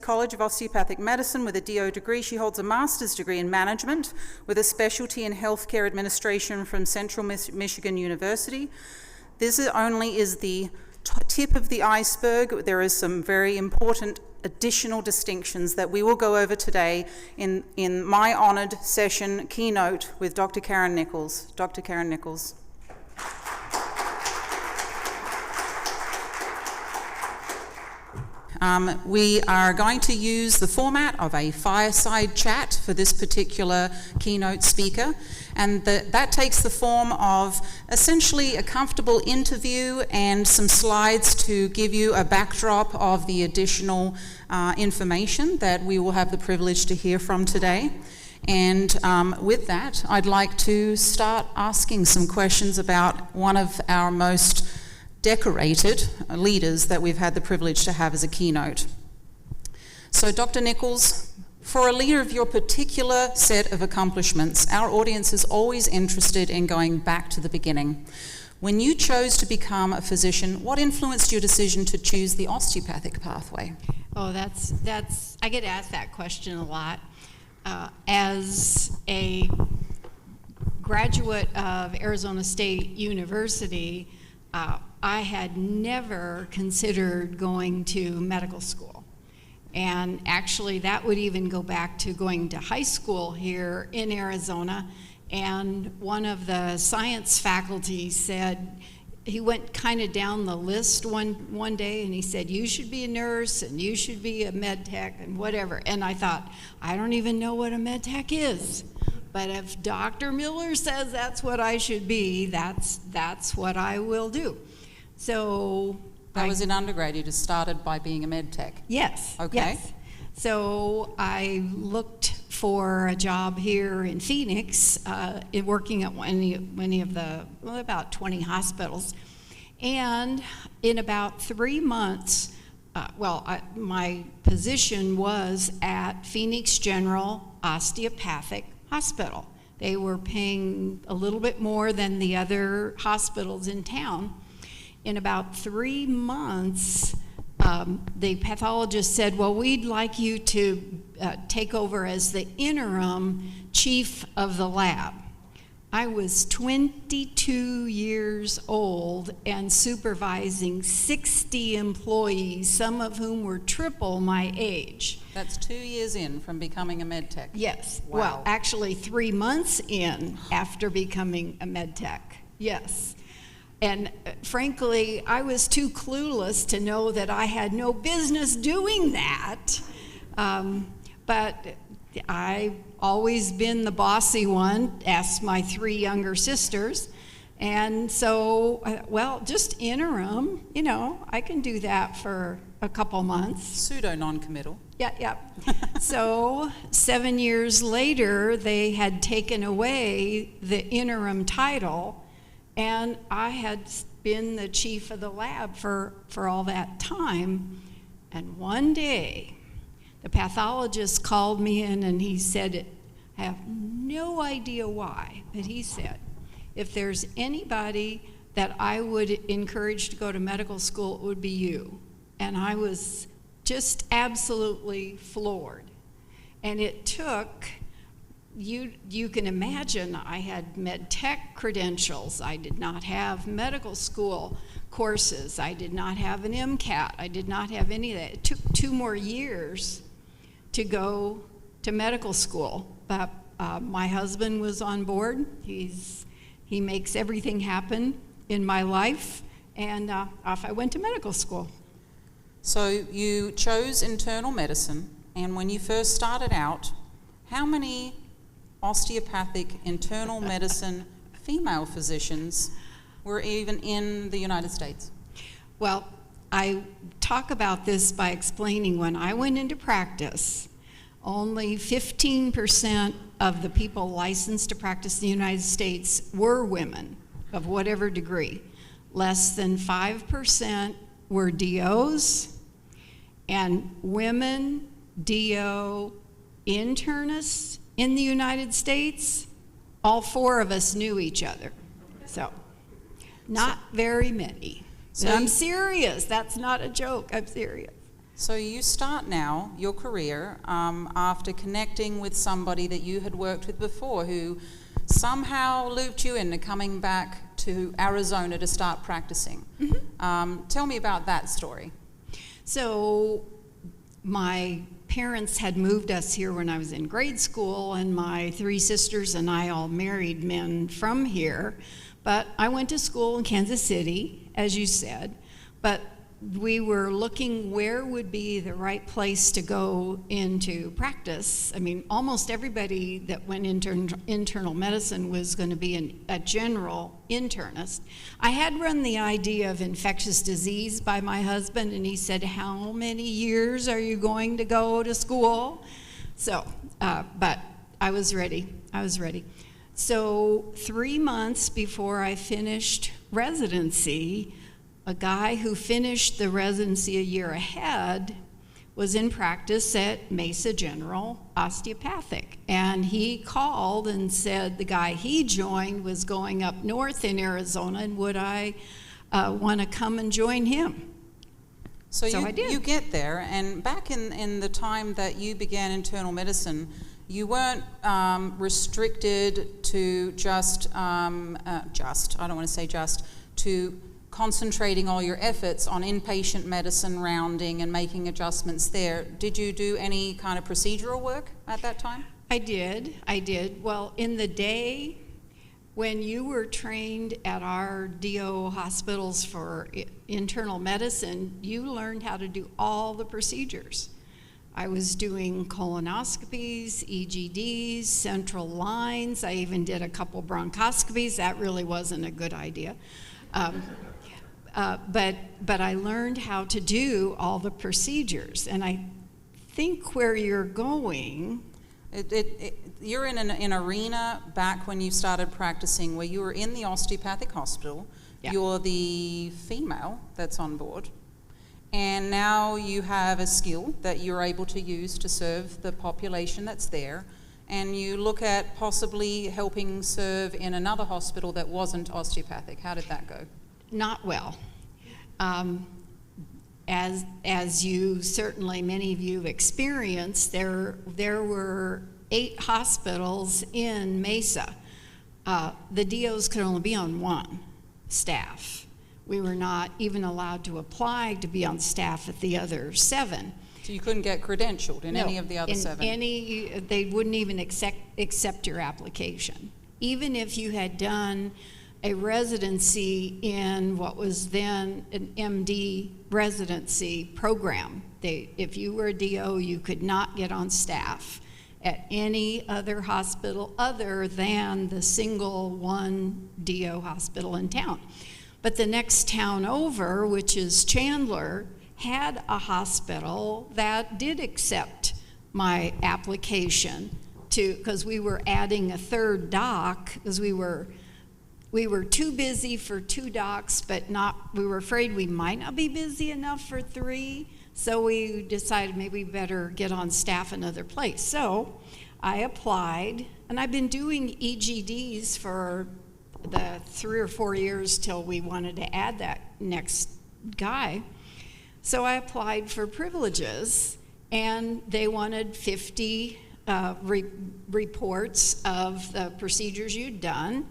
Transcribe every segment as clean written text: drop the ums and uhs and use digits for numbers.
College of Osteopathic Medicine with a DO degree. She holds a master's degree in management with a specialty in healthcare administration from Central Michigan University. This only is the tip of the iceberg. There is some very important additional distinctions that we will go over today in my honored session keynote with Dr. Karen Nichols. Dr. Karen Nichols. We are going to use the format of a fireside chat for this particular keynote speaker, and that takes the form of essentially a comfortable interview and some slides to give you a backdrop of the additional information that we will have the privilege to hear from today. And with that, I'd like to start asking some questions about one of our most decorated leaders that we've had the privilege to have as a keynote. So Dr. Nichols, for a leader of your particular set of accomplishments, our audience is always interested in going back to the beginning. When you chose to become a physician, what influenced your decision to choose the osteopathic pathway? Oh, that's I get asked that question a lot. As a graduate of Arizona State University, I had never considered going to medical school. And actually that would even go back to going to high school here in Arizona. And one of the science faculty said, he went kind of down the list one day and he said, you should be a nurse and you should be a med tech and whatever. And I thought, I don't even know what a med tech is. But if Dr. Miller says that's what I should be, that's what I will do. So that was in undergrad. You just started by being a med tech. Yes. Okay. Yes. So I looked for a job here in Phoenix, working at many of the about 20 hospitals, and in about 3 months, my position was at Phoenix General Osteopathic Hospital. They were paying a little bit more than the other hospitals in town. In about 3 months, the pathologist said, well, we'd like you to take over as the interim chief of the lab. I was 22 years old and supervising 60 employees, some of whom were triple my age. That's 2 years in from becoming a med tech. Yes. Wow. Well, actually 3 months in after becoming a med tech. Yes. And frankly, I was too clueless to know that I had no business doing that. But I've always been the bossy one, asked my 3 younger sisters. And so, well, just interim, I can do that for a couple months. Pseudo non-committal. Yeah. So 7 years later, they had taken away the interim title, and I had been the chief of the lab for all that time. And one day, the pathologist called me in and he said, I have no idea why, but he said, if there's anybody that I would encourage to go to medical school, it would be you. And I was just absolutely floored. And it took, you can imagine, I had med tech credentials. I did not have medical school courses. I did not have an MCAT. I did not have any of that. It took 2 more years to go to medical school. But my husband was on board. He makes everything happen in my life, and off I went to medical school. So you chose internal medicine, and when you first started out, how many osteopathic internal medicine female physicians were even in the United States? Well, I talk about this by explaining when I went into practice, only 15% of the people licensed to practice in the United States were women of whatever degree. Less than 5% were DOs, and women DO internists in the United States, all 4 of us knew each other. So, not very many. I'm serious. That's not a joke. I'm serious. So you start now your career after connecting with somebody that you had worked with before who somehow looped you into coming back to Arizona to start practicing. Tell me about that story. So my parents had moved us here when I was in grade school, and my three sisters and I all married men from here. But I went to school in Kansas City, as you said, but we were looking where would be the right place to go into practice. I mean, almost everybody that went into internal medicine was going to be a general internist. I had run the idea of infectious disease by my husband, and he said, "How many years are you going to go to school?" So, but I was ready. So 3 months before I finished residency, a guy who finished the residency a year ahead was in practice at Mesa General Osteopathic. And he called and said the guy he joined was going up north in Arizona, and would I want to come and join him? So I did. You get there, and back in the time that you began internal medicine, you weren't restricted to to concentrating all your efforts on inpatient medicine rounding and making adjustments there. Did you do any kind of procedural work at that time? I did. Well, in the day when you were trained at our DO hospitals for internal medicine, you learned how to do all the procedures. I was doing colonoscopies, EGDs, central lines. I even did a couple bronchoscopies. That really wasn't a good idea. But I learned how to do all the procedures, and I think where you're going. You're in an arena back when you started practicing where you were in the osteopathic hospital. Yeah. You're the female that's on board, and now you have a skill that you're able to use to serve the population that's there. And you look at possibly helping serve in another hospital that wasn't osteopathic. How did that go? Not well. As you certainly, many of you have experienced, there were 8 hospitals in Mesa. The DOs could only be on 1 staff. We were not even allowed to apply to be on staff at the other 7. So you couldn't get credentialed in any of the other 7? They wouldn't even accept your application. Even if you had done a residency in what was then an MD residency program. If you were a DO, you could not get on staff at any other hospital other than the single one DO hospital in town. But the next town over, which is Chandler, had a hospital that did accept my application because we were adding a 3rd doc, because we were too busy for 2 docs, but we were afraid we might not be busy enough for 3, so we decided maybe we better get on staff another place. So I applied, and I've been doing EGDs for the 3 or 4 years till we wanted to add that next guy. So I applied for privileges, and they wanted 50 reports of the procedures you'd done.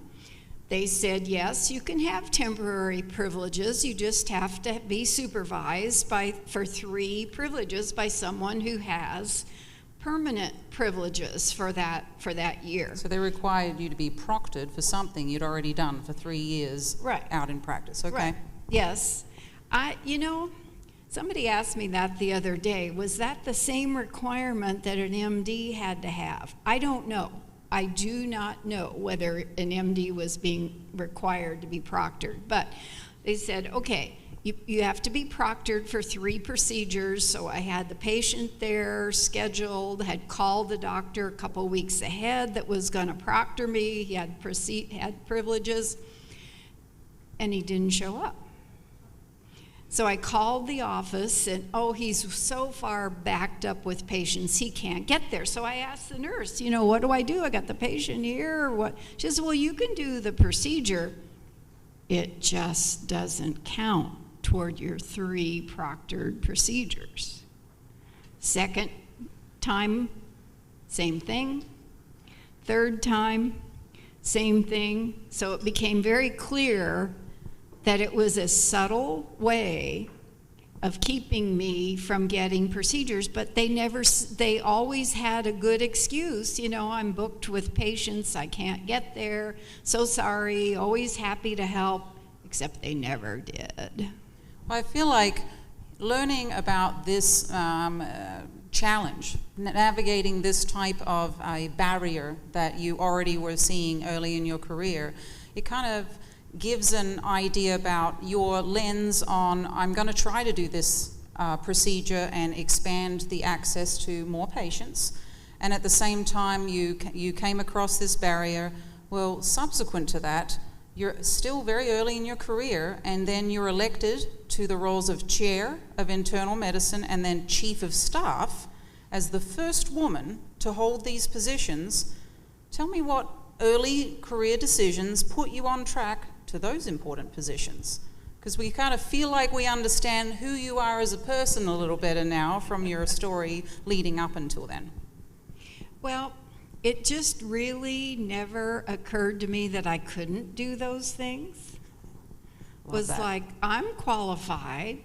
They said, yes, you can have temporary privileges. You just have to be supervised for 3 privileges by someone who has permanent privileges for that year. So they required you to be proctored for something you'd already done for 3 years Right. out in practice. Okay. Right. Yes. Somebody asked me that the other day. Was that the same requirement that an MD had to have? I don't know. I do not know whether an MD was being required to be proctored, but they said, okay, you have to be proctored for 3 procedures. So I had the patient there scheduled, had called the doctor a couple weeks ahead that was going to proctor me. He had privileges, and he didn't show up. So I called the office, and he's so far backed up with patients he can't get there. So I asked the nurse, what do I do? I got the patient here or what? She says, well, you can do the procedure. It just doesn't count toward your 3 proctored procedures. Second time, same thing. Third time, same thing. So it became very clear that it was a subtle way of keeping me from getting procedures, but they always had a good excuse. You know, I'm booked with patients, I can't get there, so sorry, always happy to help, except they never did. Well, I feel like learning about this challenge, navigating this type of a barrier that you already were seeing early in your career, it kind of gives an idea about your lens on, I'm going to try to do this procedure and expand the access to more patients. And at the same time, you came across this barrier. Well, subsequent to that, you're still very early in your career, and then you're elected to the roles of chair of internal medicine and then chief of staff as the first woman to hold these positions. Tell me what early career decisions put you on track to those important positions, because we kind of feel like we understand who you are as a person a little better now from your story leading up until then. Well, it just really never occurred to me that I couldn't do those things. It was like, I'm qualified.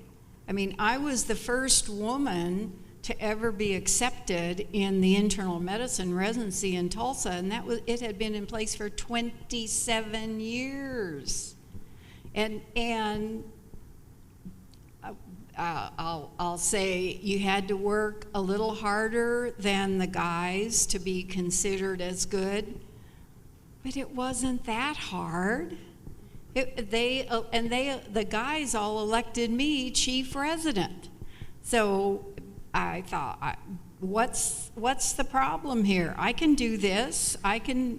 I mean, I was the first woman to ever be accepted in the internal medicine residency in Tulsa, and it had been in place for 27 years. And I'll say you had to work a little harder than the guys to be considered as good, but it wasn't that hard. The guys all elected me chief resident. So I thought, what's the problem here? I can do this. I can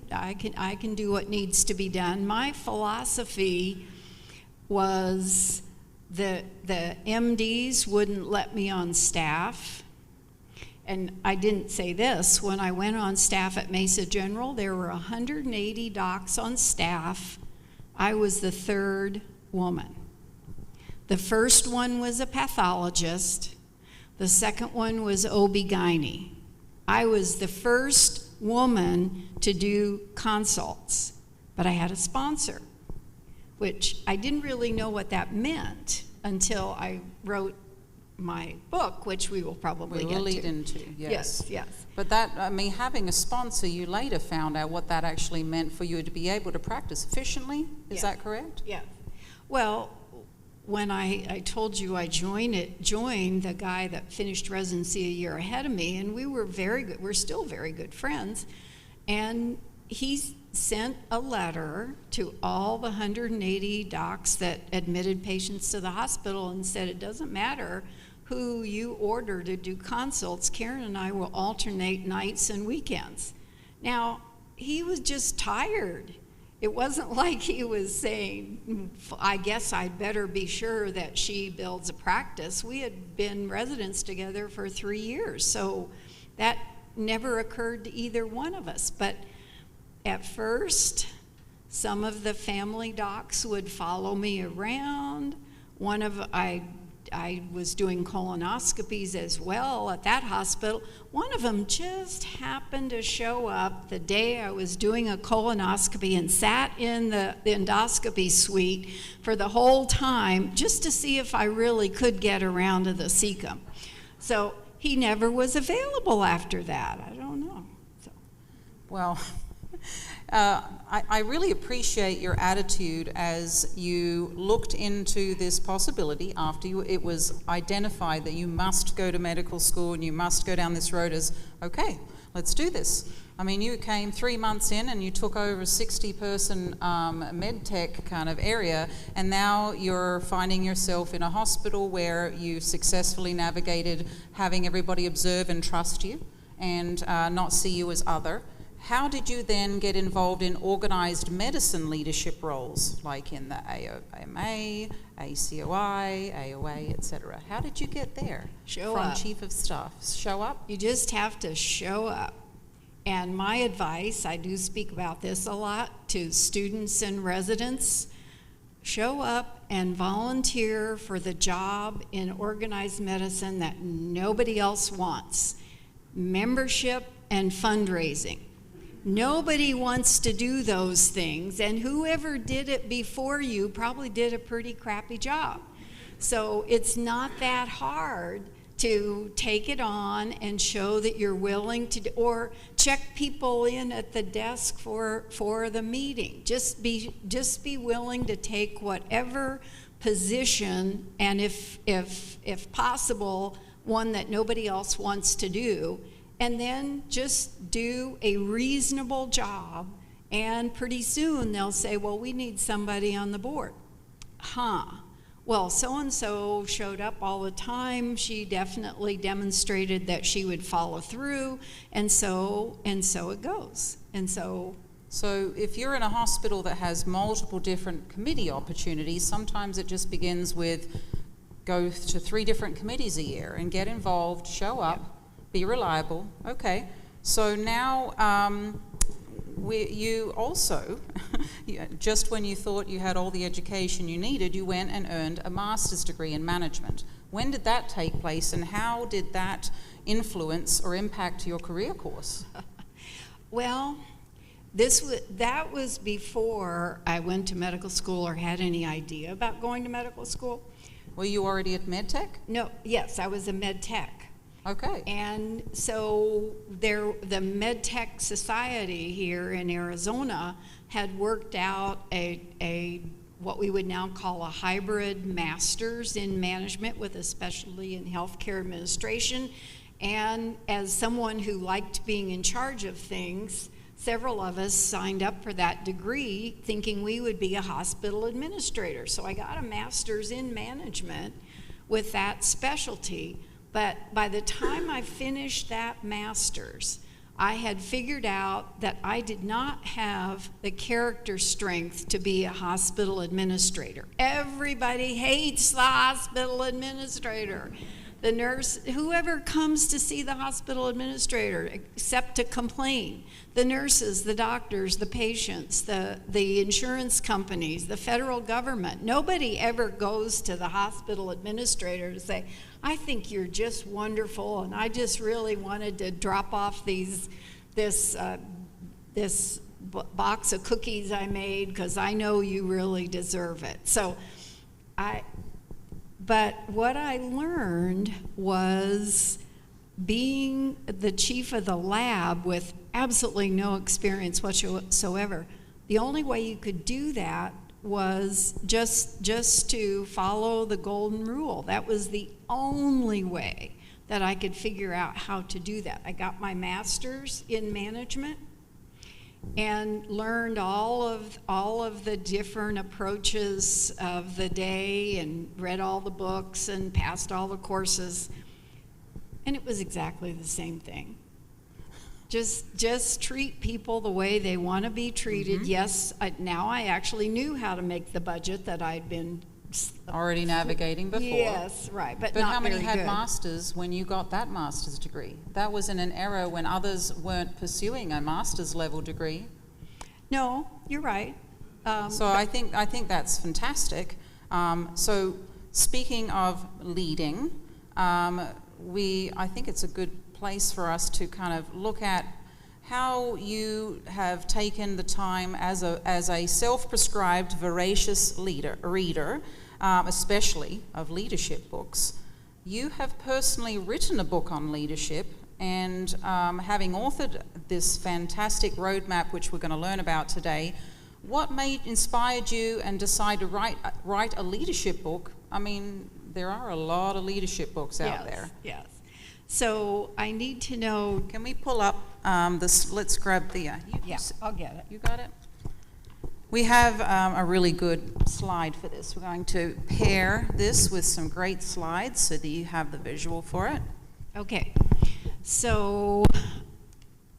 do what needs to be done. My philosophy was the MDs wouldn't let me on staff. And I didn't say this. When I went on staff at Mesa General, there were 180 docs on staff. I was the third woman. The first one was a pathologist. The second one was OB-GYN. I was the first woman to do consults, but I had a sponsor, which I didn't really know what that meant until I wrote my book, which we will probably get to. We will lead into, yes. Yes. But that, I mean, having a sponsor, you later found out what that actually meant for you to be able to practice efficiently. Is that correct? Yeah. Well, when I told you I joined the guy that finished residency a year ahead of me, and we were very good. We're still very good friends, and he sent a letter to all the 180 docs that admitted patients to the hospital and said, it doesn't matter who you order to do consults, Karen and I will alternate nights and weekends. Now, he was just tired. It wasn't like he was saying, I guess I'd better be sure that she builds a practice. We had been residents together for 3 years, so that never occurred to either one of us. But at first, some of the family docs would follow me around. I was doing colonoscopies as well at that hospital. One of them just happened to show up the day I was doing a colonoscopy and sat in the endoscopy suite for the whole time just to see if I really could get around to the cecum. So he never was available after that. I don't know. So. Well, I really appreciate your attitude as you looked into this possibility after it was identified that you must go to medical school and you must go down this road as, okay, let's do this. I mean, you came 3 months in and you took over a 60-person med tech kind of area, and now you're finding yourself in a hospital where you successfully navigated having everybody observe and trust you and not see you as other. How did you then get involved in organized medicine leadership roles, like in the AOMA, ACOI, AOA, etc.? How did you get there? Show from up. Chief of Staff? Show up? You just have to show up. And my advice, I do speak about this a lot to students and residents, show up and volunteer for the job in organized medicine that nobody else wants. Membership and fundraising. Nobody wants to do those things, and whoever did it before you probably did a pretty crappy job. So it's not that hard to take it on and show that you're willing to, or check people in at the desk for the meeting. Just be willing to take whatever position, and if possible, one that nobody else wants to do, and then just do a reasonable job, and pretty soon they'll say, well, we need somebody on the board. Well, so-and-so showed up all the time. She definitely demonstrated that she would follow through, and so it goes. And so if you're in a hospital that has multiple different committee opportunities, sometimes it just begins with go to 3 different committees a year and get involved, show up, be reliable. Okay, so now you also, just when you thought you had all the education you needed, you went and earned a master's degree in management. When did that take place, and how did that influence or impact your career course? Well, that was before I went to medical school or had any idea about going to medical school. Were you already at MedTech? No, yes, I was a MedTech. Okay. And so the MedTech Society here in Arizona had worked out a what we would now call a hybrid master's in management with a specialty in healthcare administration. And as someone who liked being in charge of things, several of us signed up for that degree thinking we would be a hospital administrator. So I got a master's in management with that specialty. But by the time I finished that master's, I had figured out that I did not have the character strength to be a hospital administrator. Everybody hates the hospital administrator. The nurse, whoever comes to see the hospital administrator, except to complain. The nurses, the doctors, the patients, the insurance companies, the federal government. Nobody ever goes to the hospital administrator to say, I think you're just wonderful, and I just really wanted to drop off this box of cookies I made because I know you really deserve it. But what I learned was being the chief of the lab with absolutely no experience whatsoever. The only way you could do that was just to follow the golden rule. That was the only way that I could figure out how to do that. I got my master's in management and learned all of the different approaches of the day and read all the books and passed all the courses, and it was exactly the same thing. Just treat people the way they want to be treated. Mm-hmm. Yes, now I actually knew how to make the budget that I'd been already navigating before. Yes, right, but not how many very had good. Masters when you got that master's degree? That was in an era when others weren't pursuing a master's level degree. No, you're right. So I think that's fantastic. So speaking of leading, I think it's a good place for us to kind of look at how you have taken the time as a self-prescribed voracious reader, especially of leadership books. You have personally written a book on leadership, and having authored this fantastic roadmap, which we're going to learn about today, what inspired you and decide to write a leadership book? I mean, there are a lot of leadership books out there. Yes. So I need to know. Can we pull up this? Let's grab the. I'll get it. You got it? We have a really good slide for this. We're going to pair this with some great slides so that you have the visual for it. Okay. So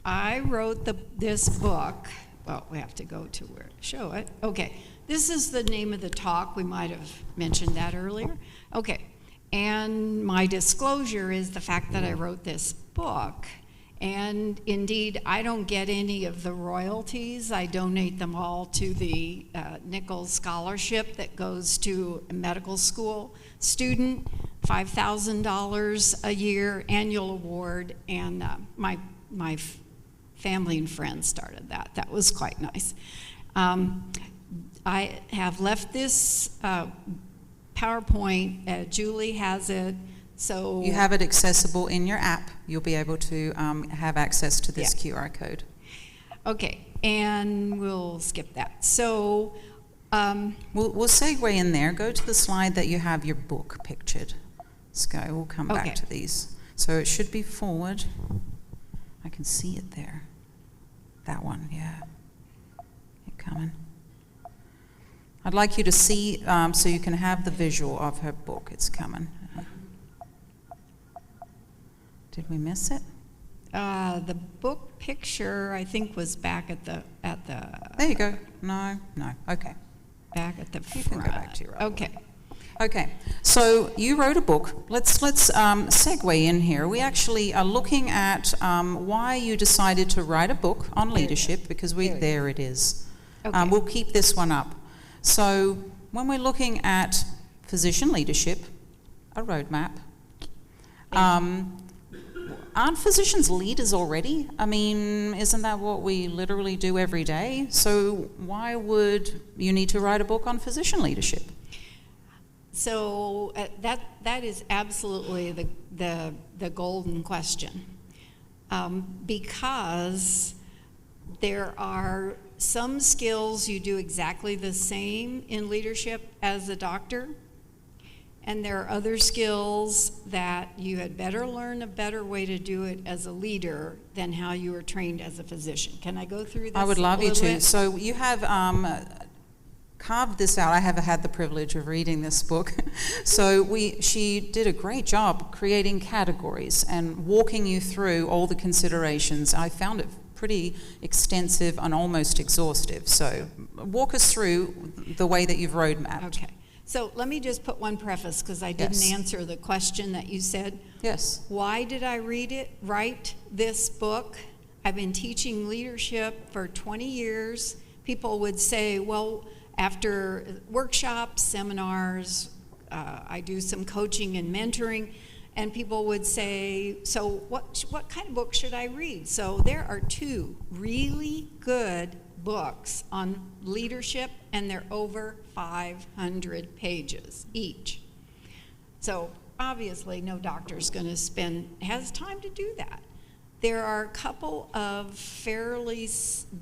I wrote this book. Well, we have to go to where to show it. Okay. This is the name of the talk. We might have mentioned that earlier. Okay. And my disclosure is the fact that I wrote this book. And indeed, I don't get any of the royalties. I donate them all to the Nichols Scholarship that goes to a medical school student, $5,000 a year annual award, and my family and friends started that. That was quite nice. I have left this PowerPoint. Julie has it. So you have it accessible in your app. You'll be able to have access to this QR code. Okay, and we'll skip that. So we'll segue in there. Go to the slide that you have your book pictured. Let's go. We'll come back to these. So it should be forward. I can see it there. That one, yeah. Keep coming. I'd like you to see so you can have the visual of her book. It's coming. Did we miss it? The book picture, I think, was back at the. There you go. No. Okay. Back at the front. You can go back to your. Okay. Okay. So you wrote a book. Let's segue in here. We actually are looking at why you decided to write a book on leadership, because there it is. Okay. We'll keep this one up. So when we're looking at physician leadership, a roadmap. Aren't physicians leaders already? I mean, isn't that what we literally do every day? So why would you need to write a book on physician leadership? So that is absolutely the golden question, because there are some skills you do exactly the same in leadership as a doctor. And there are other skills that you had better learn a better way to do it as a leader than how you were trained as a physician. Can I go through this? I would love you to. Bit? So you have carved this out. I have had the privilege of reading this book. So she did a great job creating categories and walking you through all the considerations. I found it pretty extensive and almost exhaustive. So walk us through the way that you've roadmapped. Okay. So let me just put one preface, because I didn't answer the question that you said. Yes. Why did I write this book? I've been teaching leadership for 20 years. People would say, well, after workshops, seminars, I do some coaching and mentoring, and people would say, so what kind of book should I read? So there are two really good books on leadership, and they're over 500 pages each. So obviously no doctor's going to has time to do that. There are a couple of fairly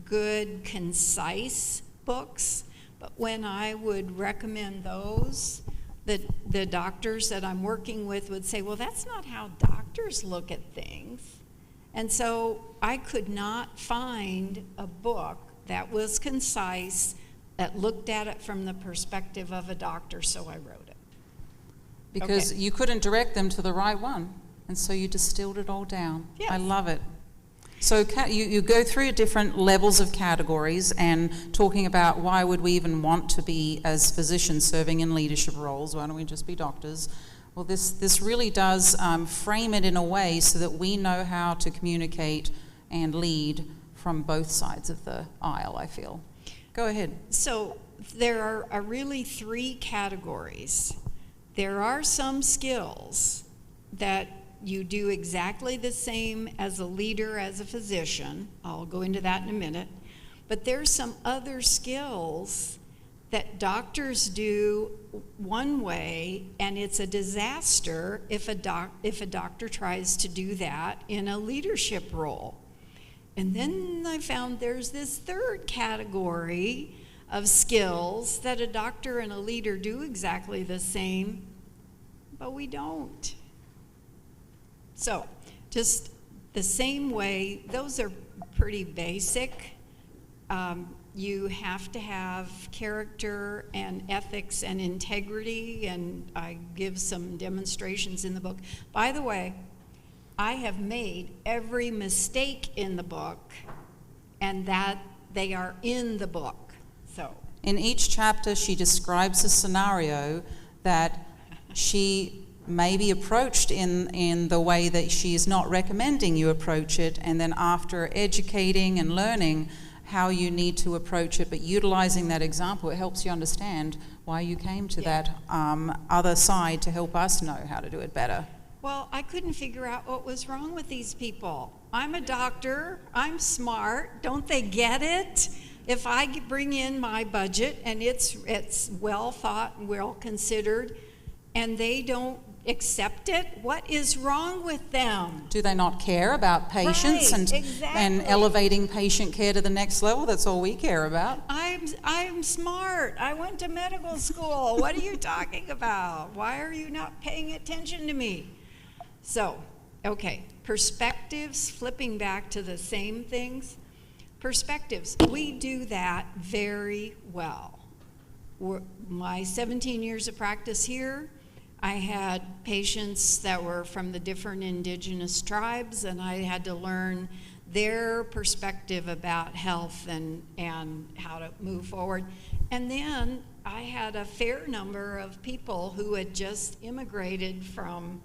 good, concise books, but when I would recommend those, the doctors that I'm working with would say, well, that's not how doctors look at things. And so I could not find a book that was concise, that looked at it from the perspective of a doctor, so I wrote it. Because you couldn't direct them to the right one, and so you distilled it all down. Yes. I love it. So you go through different levels of categories and talking about why would we even want to be, as physicians, serving in leadership roles? Why don't we just be doctors? Well, this really does frame it in a way so that we know how to communicate and lead from both sides of the aisle, I feel. Go ahead. So there are really three categories. There are some skills that you do exactly the same as a leader, as a physician. I'll go into that in a minute. But there's some other skills that doctors do one way, and it's a disaster if a doctor tries to do that in a leadership role. And then I found there's this third category of skills that a doctor and a leader do exactly the same, but we don't. So just the same way, those are pretty basic. You have to have character and ethics and integrity, and I give some demonstrations in the book. By the way, I have made every mistake in the book, and that they are in the book. So in each chapter, she describes a scenario that she maybe approached in the way that she is not recommending you approach it, and then after educating and learning how you need to approach it, but utilizing that example, it helps you understand why you came to that other side to help us know how to do it better. Well, I couldn't figure out what was wrong with these people. I'm a doctor, I'm smart, don't they get it? If I bring in my budget and it's well thought and well considered, and they don't accept it, what is wrong with them? Do they not care about patients and elevating patient care to the next level? That's all we care about. I'm smart. I went to medical school. What are you talking about? Why are you not paying attention to me? So, okay, perspectives, flipping back to the same things. Perspectives, we do that very well. My 17 years of practice here, I had patients that were from the different indigenous tribes, and I had to learn their perspective about health and how to move forward. And then I had a fair number of people who had just immigrated from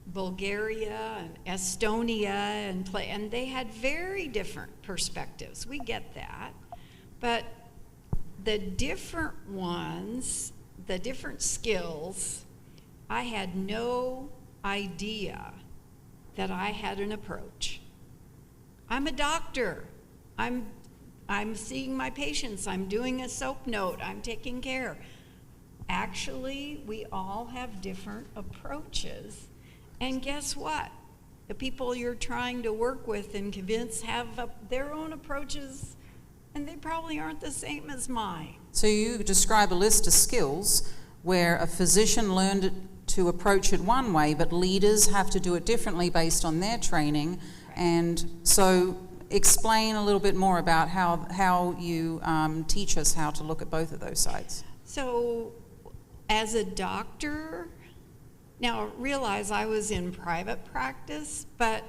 Bulgaria and Estonia, and they had very different perspectives. We get that. But the different ones, the different skills, I had no idea that I had an approach. I'm a doctor. I'm seeing my patients. I'm doing a soap note. I'm taking care. Actually, we all have different approaches. And guess what? The people you're trying to work with and convince have their own approaches, and they probably aren't the same as mine. So you describe a list of skills where a physician learned to approach it one way, but leaders have to do it differently based on their training. And so explain a little bit more about how you teach us how to look at both of those sides. So as a doctor, now realize I was in private practice, but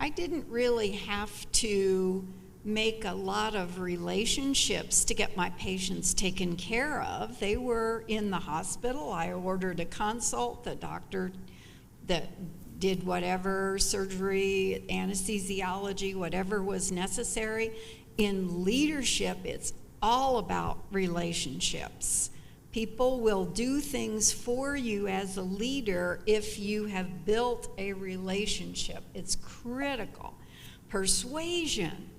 I didn't really have to make a lot of relationships to get my patients taken care of. They were in the hospital. I ordered a consult. The doctor that did whatever surgery, anesthesiology, whatever was necessary. In leadership, it's all about relationships. People will do things for you as a leader if you have built a relationship. It's critical. Persuasion.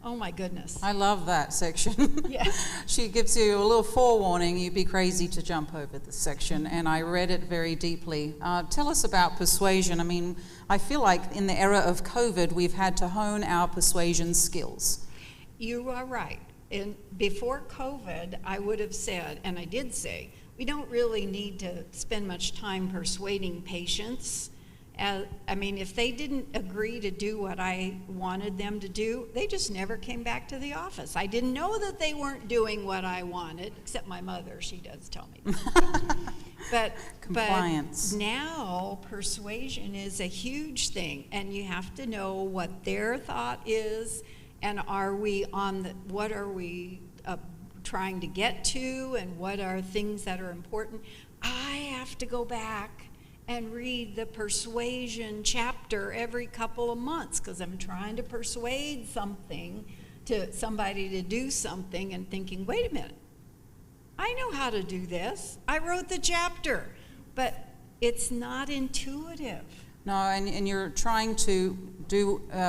Oh my goodness. I love that section. Yeah. She gives you a little forewarning, you'd be crazy to jump over this section, and I read it very deeply. Tell us about persuasion. I mean, I feel like in the era of COVID, we've had to hone our persuasion skills. You are right. And before COVID, I would have said, and I did say, we don't really need to spend much time persuading patients. I mean, if they didn't agree to do what I wanted them to do, they just never came back to the office. I didn't know that they weren't doing what I wanted, except my mother, she does tell me that. But Compliance. But now persuasion is a huge thing, and you have to know what their thought is, and are we on what are we trying to get to, and what are things that are important. I have to go back and read the persuasion chapter every couple of months because I'm trying to persuade somebody to do something, and thinking, wait a minute, I know how to do this. I wrote the chapter, but it's not intuitive. No, and you're trying to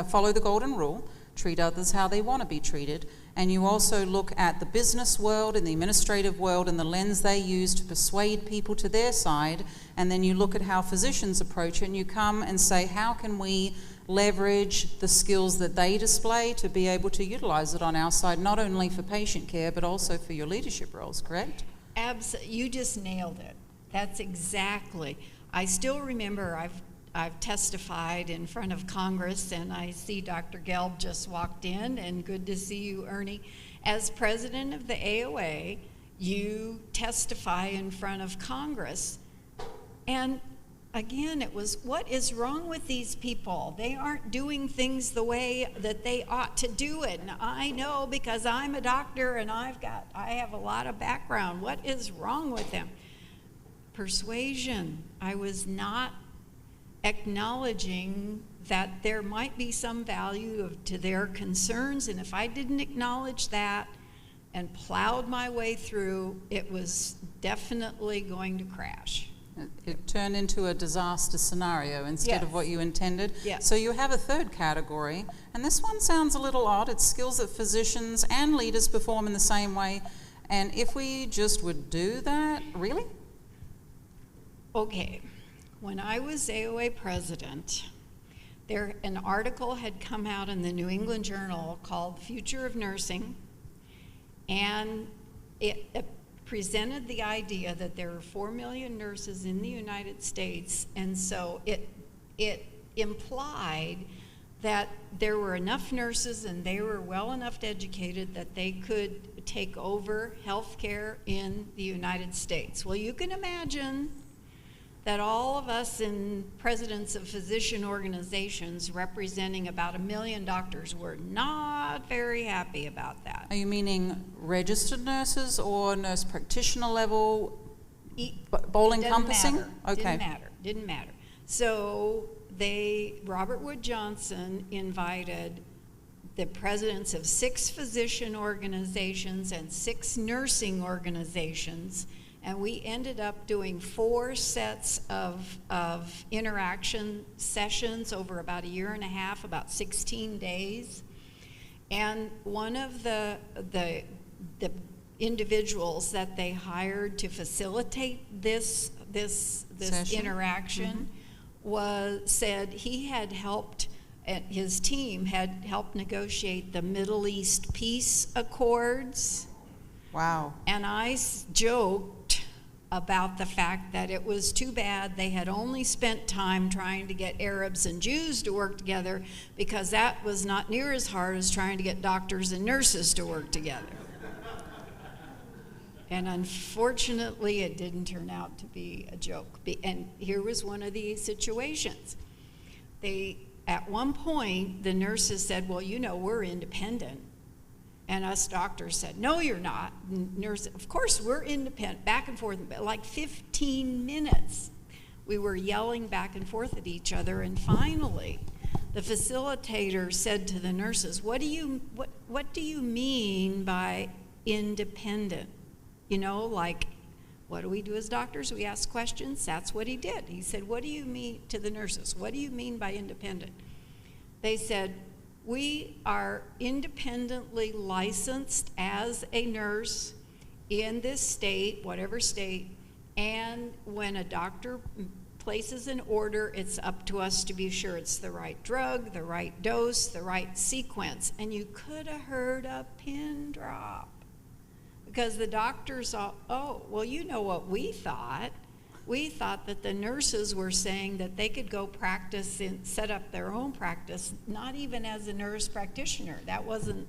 follow the golden rule, treat others how they want to be treated, and you also look at the business world and the administrative world and the lens they use to persuade people to their side, and then you look at how physicians approach it, and you come and say, how can we leverage the skills that they display to be able to utilize it on our side, not only for patient care, but also for your leadership roles, correct? Absolutely. You just nailed it. That's exactly. I still remember I've testified in front of Congress, and I see Dr. Gelb just walked in, and good to see you, Ernie. As president of the AOA, you testify in front of Congress, and again, it was, what is wrong with these people? They aren't doing things the way that they ought to do it, and I know because I'm a doctor and I have a lot of background. What is wrong with them? Persuasion. I was not acknowledging that there might be some value to their concerns, and if I didn't acknowledge that and plowed my way through, it was definitely going to crash. It turned into a disaster scenario instead of what you intended. Yes. So you have a third category, and this one sounds a little odd. It's skills that physicians and leaders perform in the same way. And if we just would do that, really? Okay, when I was AOA president, an article had come out in the New England Journal called Future of Nursing, and it presented the idea that there are 4 million nurses in the United States, and so it implied that there were enough nurses and they were well enough educated that they could take over healthcare in the United States. Well, you can imagine that all of us in presidents of physician organizations representing about 1 million doctors were not very happy about that. Are you meaning registered nurses or nurse practitioner level, all encompassing? Okay. Didn't matter. So Robert Wood Johnson invited the presidents of 6 physician organizations and 6 nursing organizations, and we ended up doing 4 sets of interaction sessions over about a year and a half, about 16 days. And one of the individuals that they hired to facilitate this interaction said he had helped, his team had helped negotiate the Middle East peace accords. Wow. And I joked about the fact that it was too bad they had only spent time trying to get Arabs and Jews to work together, because that was not near as hard as trying to get doctors and nurses to work together. And unfortunately, it didn't turn out to be a joke. And here was one of the situations. At one point, the nurses said, well, we're independent. And us doctors said, no, you're not. Nurse, of course, we're independent, back and forth. Like 15 minutes, we were yelling back and forth at each other. And finally, the facilitator said to the nurses, what do you mean by independent? Like, what do we do as doctors? We ask questions. That's what he did. He said, what do you mean, to the nurses, what do you mean by independent? They said, we are independently licensed as a nurse in this state, whatever state, and when a doctor places an order, it's up to us to be sure it's the right drug, the right dose, the right sequence. And you could have heard a pin drop, because the doctors thought, what we thought. We thought that the nurses were saying that they could go practice and set up their own practice, not even as a nurse practitioner. That wasn't,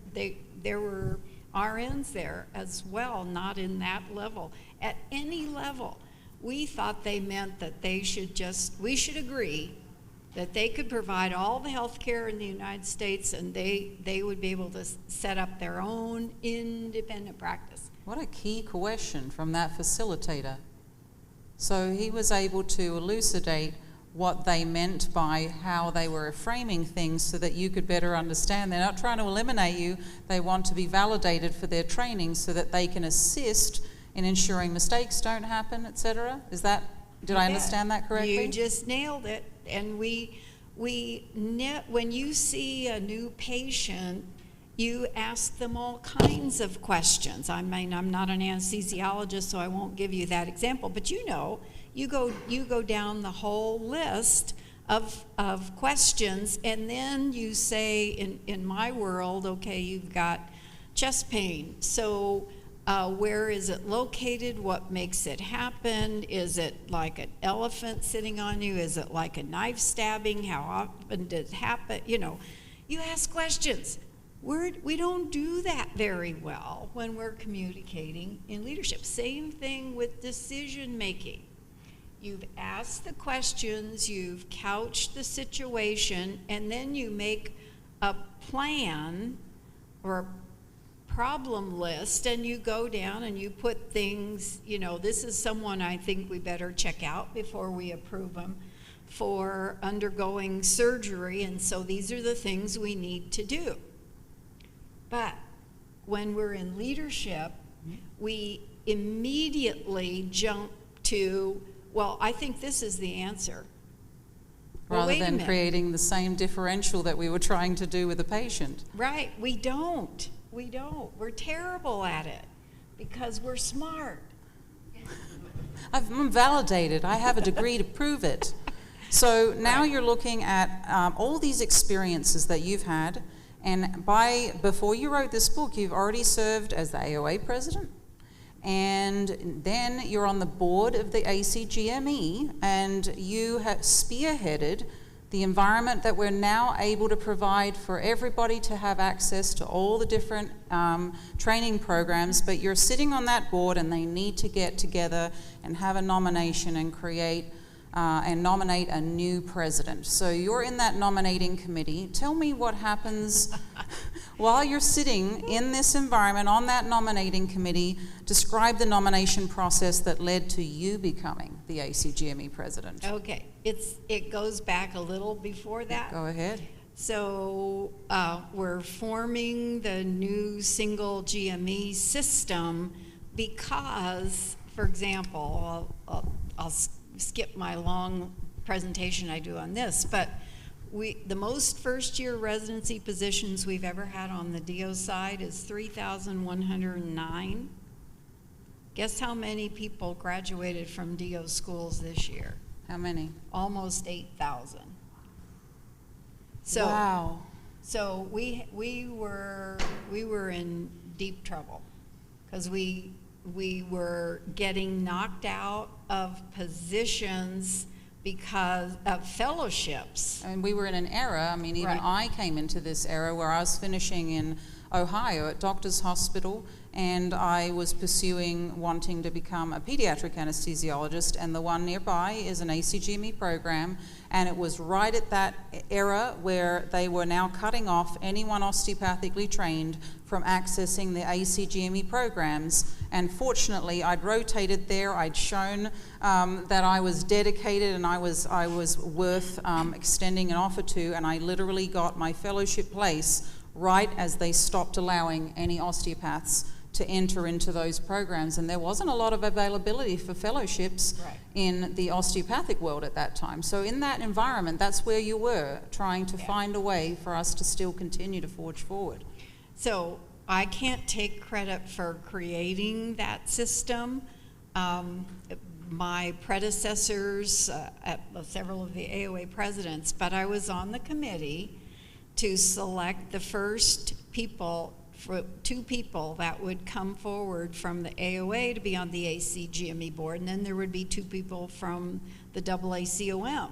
there were RNs there as well, not in that level. At any level, we thought they meant that we should agree that they could provide all the health care in the United States, and they would be able to set up their own independent practice. What a key question from that facilitator. So he was able to elucidate what they meant by how they were framing things so that you could better understand. They're not trying to eliminate you. They want to be validated for their training so that they can assist in ensuring mistakes don't happen, etc. Did I understand that correctly? You just nailed it. And when you see a new patient, you ask them all kinds of questions. I mean, I'm not an anesthesiologist, so I won't give you that example, but you go down the whole list of questions, and then you say, in my world, okay, you've got chest pain. So where is it located? What makes it happen? Is it like an elephant sitting on you? Is it like a knife stabbing? How often did it happen? You ask questions. We don't do that very well when we're communicating in leadership. Same thing with decision making. You've asked the questions, you've couched the situation, and then you make a plan or problem list, and you go down and you put things, you know, this is someone I think we better check out before we approve them for undergoing surgery, and so these are the things we need to do. But when we're in leadership, we immediately jump to, well, I think this is the answer. Well, Rather wait a than minute. creating the same differential that we were trying to do with the patient. Right, we don't. We're terrible at it because we're smart. I'm validated. I have a degree to prove it. So now you're looking at all these experiences that you've had, and before you wrote this book, you've already served as the AOA president, and then you're on the board of the ACGME, and you have spearheaded the environment that we're now able to provide for everybody to have access to all the different training programs, but you're sitting on that board and they need to get together and have a nomination and create and nominate a new president. So you're in that nominating committee. Tell me what happens while you're sitting in this environment on that nominating committee. Describe the nomination process that led to you becoming the ACGME president. Okay, it goes back a little before that. Go ahead. So we're forming the new single GME system because, for example, I'll skip my long presentation I do on this, but the most first-year residency positions we've ever had on the DO side is 3,109. Guess how many people graduated from DO schools this year? How many? Almost 8,000. So, wow. So we were in deep trouble because we were getting knocked out of positions because of fellowships. I mean, we were in an era, I mean, even Right. I came into this era where I was finishing in Ohio at Doctor's Hospital, and I was wanting to become a pediatric anesthesiologist, and the one nearby is an ACGME program, and it was right at that era where they were now cutting off anyone osteopathically trained from accessing the ACGME programs. And fortunately, I'd rotated there. I'd shown that I was dedicated and I was worth extending an offer to, and I literally got my fellowship place right as they stopped allowing any osteopaths to enter into those programs. And there wasn't a lot of availability for fellowships Right. in the osteopathic world at that time. So in that environment, that's where you were, trying to find a way for us to still continue to forge forward. So I can't take credit for creating that system. My predecessors, several of the AOA presidents, but I was on the committee to select the first two people that would come forward from the AOA to be on the ACGME board, and then there would be two people from the AACOM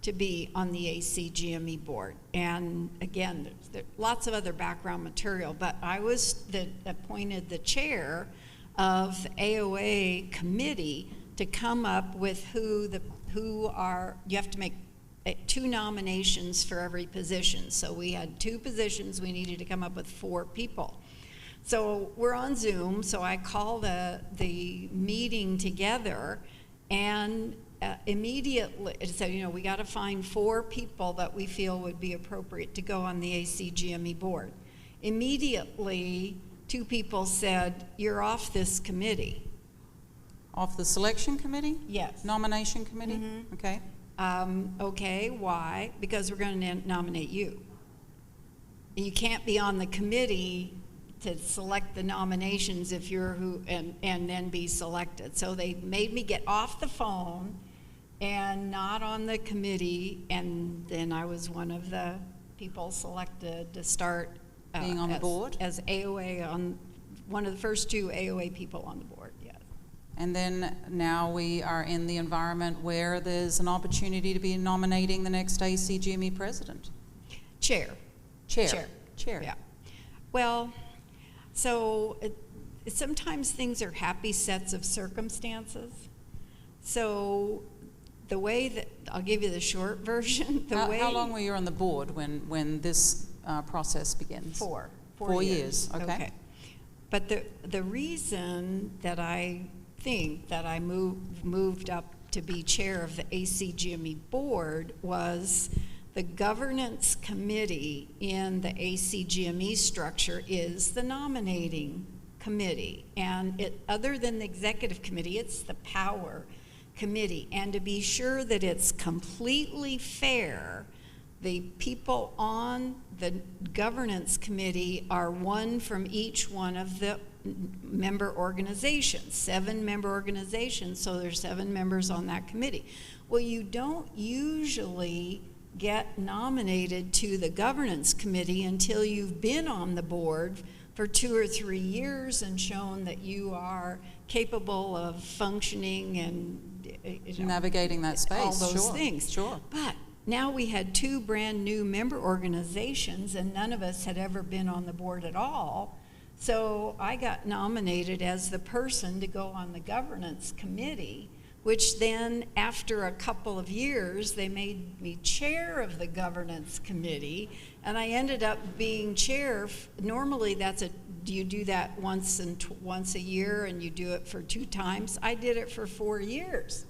to be on the ACGME board. And again, there's lots of other background material, but I was appointed the chair of the AOA committee to come up with you have to make 2 nominations for every position. So we had 2 positions, we needed to come up with 4 people. So we're on Zoom, so I call the meeting together, and immediately said, we got to find 4 people that we feel would be appropriate to go on the ACGME board. Immediately, 2 people said, "You're off this committee." Off the selection committee? Yes. Nomination committee? Mhm. Okay. Okay, why? Because we're going to nominate you. You can't be on the committee to select the nominations if you're and then be selected. So they made me get off the phone and not on the committee, and then I was one of the people selected to start Being on the board? as AOA, on one of the first 2 AOA people on the board, yes. And then now we are in the environment where there's an opportunity to be nominating the next ACGME president. Chair. Chair. Yeah. Well, so sometimes things are happy sets of circumstances. So the way that, I'll give you the short version. How long were you on the board when this process begins? 4 4 years, okay. But the reason that I think that I moved up to be chair of the ACGME board was the governance committee in the ACGME structure is the nominating committee. And other than the executive committee, it's the power committee. And to be sure that it's completely fair, the people on the governance committee are one from each one of the member organizations, 7 member organizations, so there's 7 members on that committee. Well, you don't usually get nominated to the governance committee until you've been on the board for 2 or 3 years and shown that you are capable of functioning and navigating that space, all those things. Sure. But now we had 2 brand new member organizations, and none of us had ever been on the board at all. So I got nominated as the person to go on the governance committee, which then after a couple of years, they made me chair of the governance committee, and I ended up being chair. Normally you do that once a year, and you do it for 2 times. I did it for 4 years.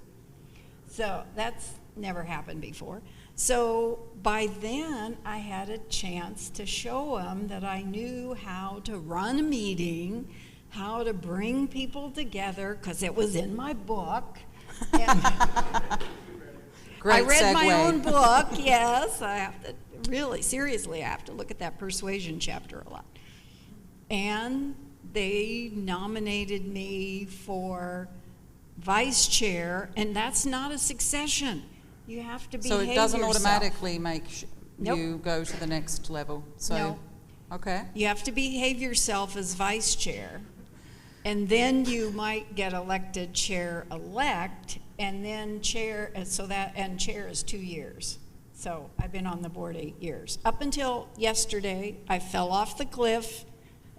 So that's never happened before. So by then, I had a chance to show them that I knew how to run a meeting, how to bring people together, because it was in my book. And Great I read segue. my own book, yes. I have to, really, seriously, I have to look at that persuasion chapter a lot. And they nominated me for vice chair, and that's not a succession. You have to behave yourself. So it doesn't automatically make Nope. you go to the next level. So, No. Okay. You have to behave yourself as vice chair, and then you might get elected chair-elect, and then chair, and chair is 2 years. So I've been on the board 8 years. Up until yesterday, I fell off the cliff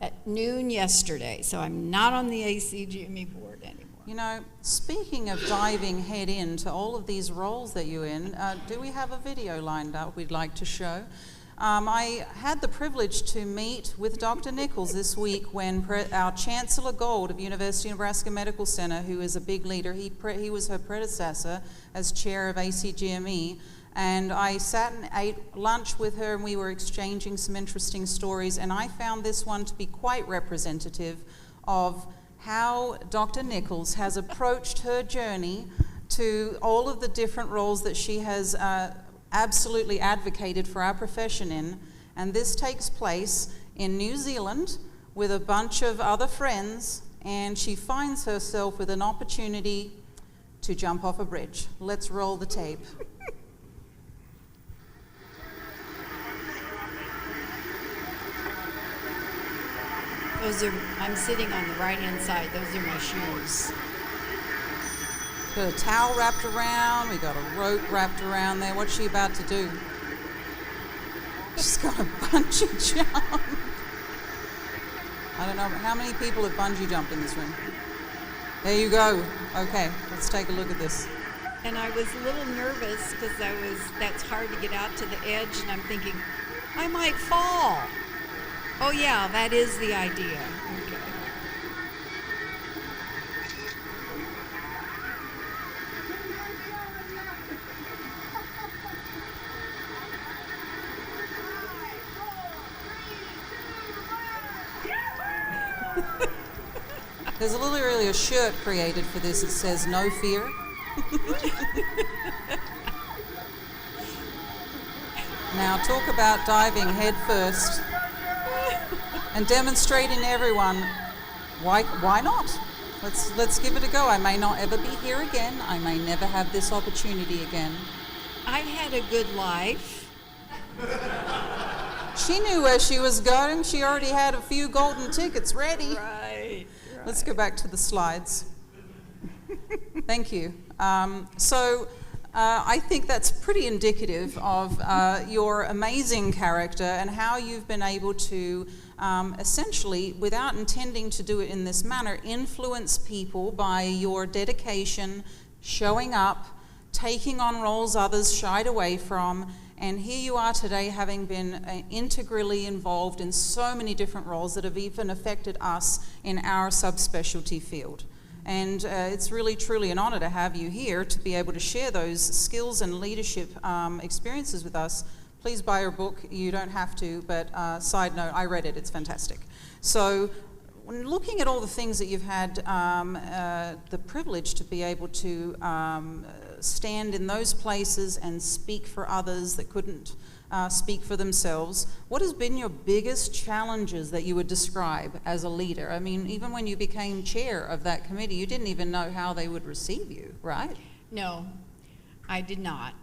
at noon yesterday, so I'm not on the ACGME board anymore. You know, speaking of diving head into all of these roles that you're in, do we have a video lined up we'd like to show? I had the privilege to meet with Dr. Nichols this week when our Chancellor Gold of University of Nebraska Medical Center, who is a big leader, he was her predecessor as chair of ACGME, and I sat and ate lunch with her, and we were exchanging some interesting stories, and I found this one to be quite representative of how Dr. Nichols has approached her journey to all of the different roles that she has absolutely advocated for our profession in. And this takes place in New Zealand with a bunch of other friends, and she finds herself with an opportunity to jump off a bridge. Let's roll the tape. I'm sitting on the right-hand side. Those are my shoes. Got a towel wrapped around, we got a rope wrapped around there. What's she about to do? She's got a bungee jump. I don't know, how many people have bungee jumped in this room? There you go. Okay, let's take a look at this. And I was a little nervous because that's hard to get out to the edge, and I'm thinking, I might fall. Oh yeah, that is the idea. Okay. There's literally a shirt created for this. It says, "No fear." Now talk about diving head first and demonstrating to everyone, why not? Let's give it a go. I may not ever be here again. I may never have this opportunity again. I've had a good life. She knew where she was going. She already had a few golden tickets ready. Right. Let's go back to the slides. Thank you. I think that's pretty indicative of your amazing character and how you've been able to essentially, without intending to do it in this manner, influence people by your dedication, showing up, taking on roles others shied away from, And here you are today, having been integrally involved in so many different roles that have even affected us in our subspecialty field. And it's really, truly an honor to have you here to be able to share those skills and leadership experiences with us. Please buy your book. You don't have to, but side note, I read it. It's fantastic. So when looking at all the things that you've had the privilege to be able to stand in those places and speak for others that couldn't speak for themselves, what has been your biggest challenges that you would describe as a leader? I mean, even when you became chair of that committee, you didn't even know how they would receive you, right? No, I did not.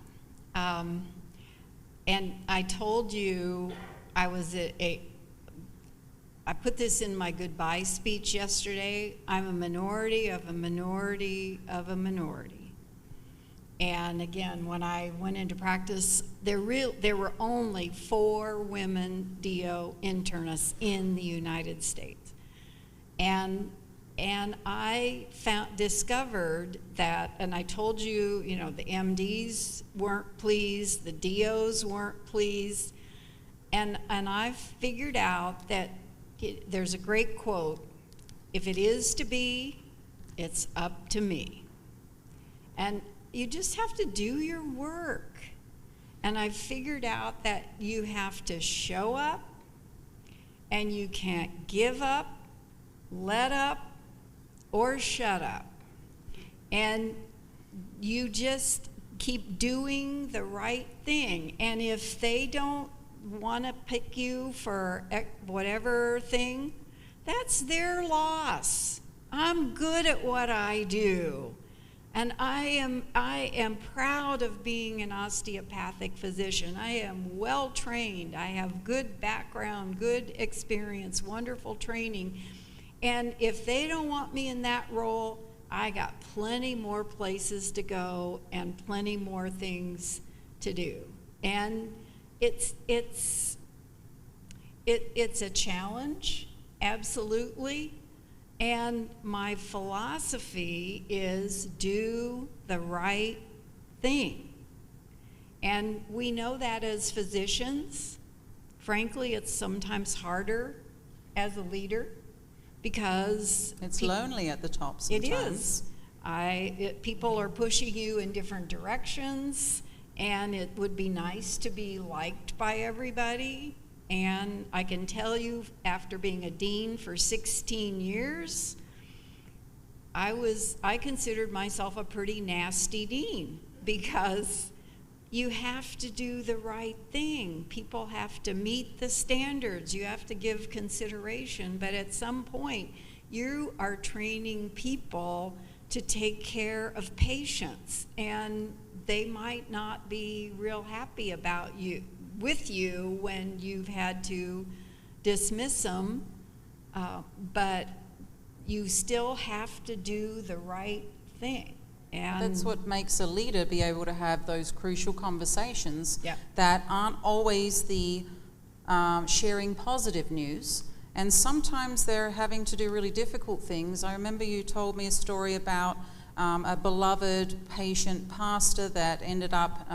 And I told you I was I put this in my goodbye speech yesterday. I'm a minority of a minority of a minority. And again, when I went into practice, there were only 4 women DO internists in the United States. And I discovered that, and I told you, the MDs weren't pleased, the DOs weren't pleased, and I figured out that there's a great quote, if it is to be, it's up to me. And you just have to do your work. And I figured out that you have to show up, and you can't give up, let up, or shut up. And you just keep doing the right thing. And if they don't want to pick you for whatever thing, that's their loss. I'm good at what I do. And I am proud of being an osteopathic physician. I am well trained. I have good background, good experience, wonderful training. And if they don't want me in that role, I got plenty more places to go and plenty more things to do. And it's a challenge, absolutely. And my philosophy is do the right thing. And we know that as physicians. Frankly, it's sometimes harder as a leader because it's lonely at the top sometimes. It is. People are pushing you in different directions, and it would be nice to be liked by everybody. And I can tell you, after being a dean for 16 years, I considered myself a pretty nasty dean because you have to do the right thing. People have to meet the standards. You have to give consideration. But at some point, you are training people to take care of patients, and they might not be real happy with you when you've had to dismiss them, but you still have to do the right thing. And that's what makes a leader be able to have those crucial conversations Yeah. that aren't always the sharing positive news. And sometimes they're having to do really difficult things. I remember you told me a story about a beloved patient pastor that ended up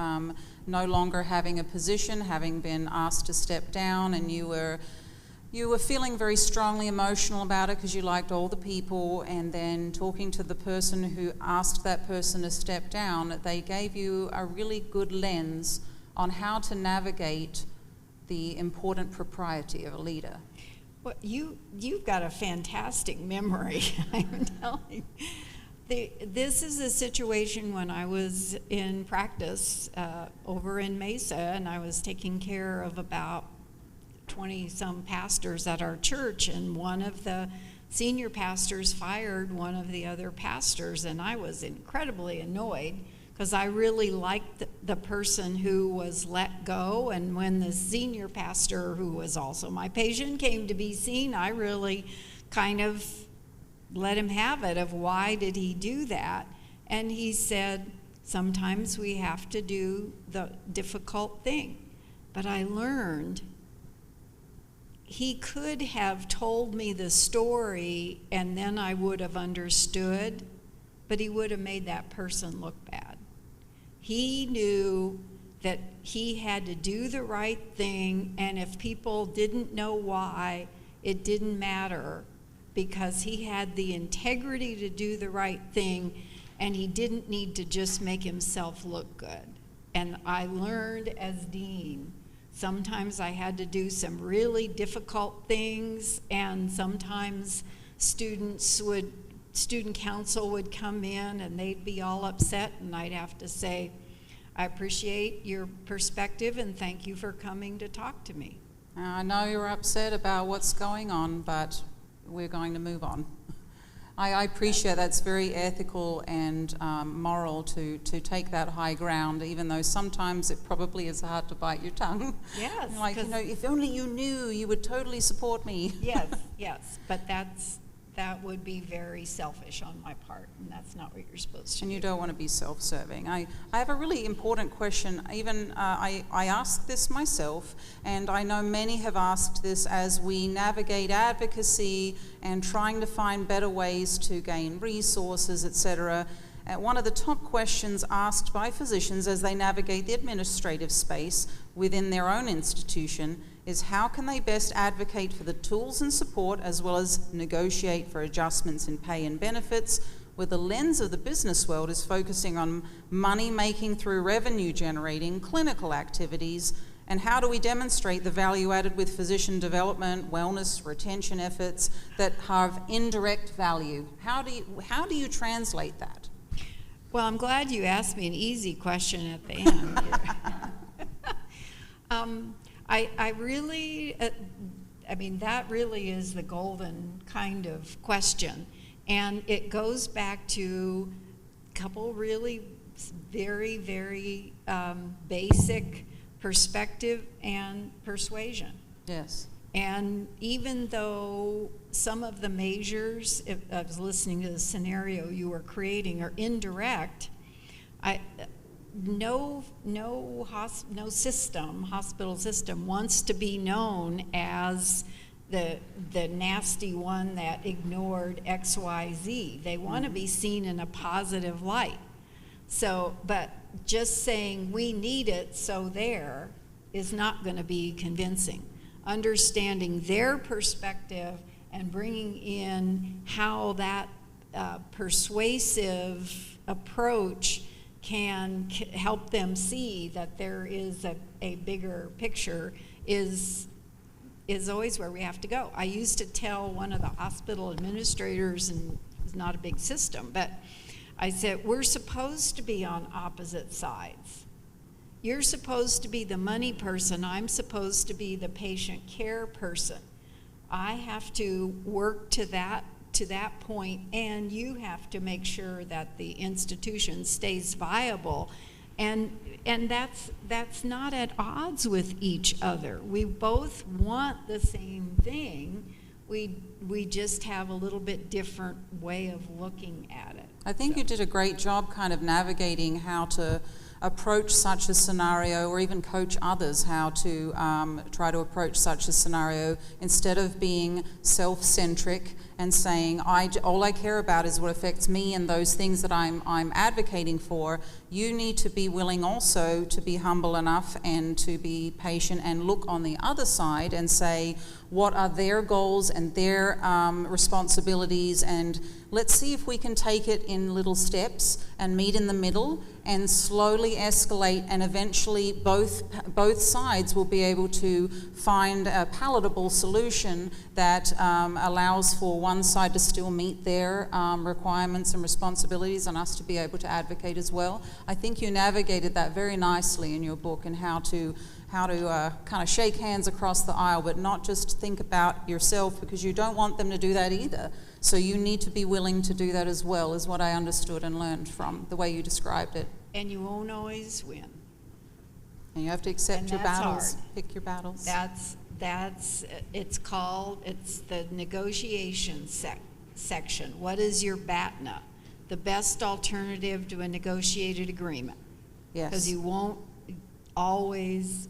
no longer having a position, having been asked to step down, and you were feeling very strongly emotional about it because you liked all the people, and then talking to the person who asked that person to step down, they gave you a really good lens on how to navigate the important propriety of a leader. Well, you've got a fantastic memory, I'm telling you. This is a situation when I was in practice over in Mesa, and I was taking care of about 20-some pastors at our church, and one of the senior pastors fired one of the other pastors, and I was incredibly annoyed because I really liked the person who was let go, and when the senior pastor, who was also my patient, came to be seen, I really kind of let him have it of why did he do that. And he said, sometimes we have to do the difficult thing. But I learned he could have told me the story and then I would have understood, but he would have made that person look bad. He knew that he had to do the right thing, and if people didn't know why, it didn't matter, because he had the integrity to do the right thing, and he didn't need to just make himself look good. And I learned as dean, sometimes I had to do some really difficult things, and sometimes student council would come in and they'd be all upset, and I'd have to say, I appreciate your perspective and thank you for coming to talk to me. I know you're upset about what's going on, but we're going to move on. I appreciate that's very ethical and moral to take that high ground, even though sometimes it probably is hard to bite your tongue. Yes. Like, if only you knew, you would totally support me. Yes, but that would be very selfish on my part, and that's not what you're supposed to do. And you don't want to be self-serving. I have a really important question. Even I asked this myself, and I know many have asked this as we navigate advocacy and trying to find better ways to gain resources, etc. One of the top questions asked by physicians as they navigate the administrative space within their own institution is how can they best advocate for the tools and support as well as negotiate for adjustments in pay and benefits, where the lens of the business world is focusing on money making through revenue generating clinical activities, and how do we demonstrate the value added with physician development, wellness, retention efforts that have indirect value? How do you translate that? Well, I'm glad you asked me an easy question at the end. I really, that really is the golden kind of question. And it goes back to a couple really very, very basic perspective and persuasion. Yes. And even though some of the measures, if I was listening to the scenario you were creating, are indirect, no hospital system wants to be known as the nasty one that ignored XYZ. They want to be seen in a positive light. So, but just saying we need it, so there, is not going to be convincing. Understanding their perspective and bringing in how that persuasive approach can help them see that there is a bigger picture is always where we have to go. I used to tell one of the hospital administrators, and it's not a big system, but I said, we're supposed to be on opposite sides. You're supposed to be the money person. I'm supposed to be the patient care person. I have to work to that point, and you have to make sure that the institution stays viable. And that's not at odds with each other. We both want the same thing. We just have a little bit different way of looking at it. I think you did a great job kind of navigating how to approach such a scenario, or even coach others how to try to approach such a scenario instead of being self-centric and saying, all I care about is what affects me and those things that I'm advocating for. You need to be willing also to be humble enough and to be patient and look on the other side and say, what are their goals and their responsibilities, and let's see if we can take it in little steps and meet in the middle and slowly escalate, and eventually both sides will be able to find a palatable solution that allows for one side to still meet their requirements and responsibilities and us to be able to advocate as well. I think you navigated that very nicely in your book, and how to kind of shake hands across the aisle, but not just think about yourself, because you don't want them to do that either. So you need to be willing to do that as well, is what I understood and learned from the way you described it. And you won't always win. And you have to accept your battles, hard. Pick your battles. It's the negotiation section. What is your BATNA? The best alternative to a negotiated agreement. Yes. Because you won't always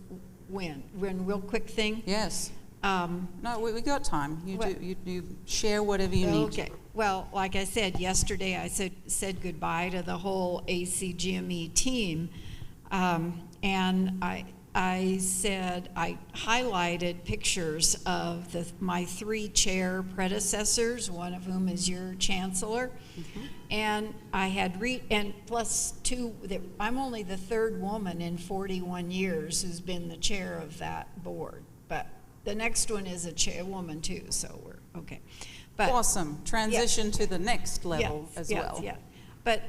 win. Real quick thing. Yes. No, we got time. You share whatever you need. Okay. Well, like I said yesterday, I said goodbye to the whole ACGME team, and I said, I highlighted pictures of my 3 chair predecessors, one of whom is your chancellor. And I had and plus 2, I'm only the 3rd woman in 41 years who's been the chair of that board. But the next one is a woman too, so we're okay. But awesome. Transition to the next level as well. Yeah. But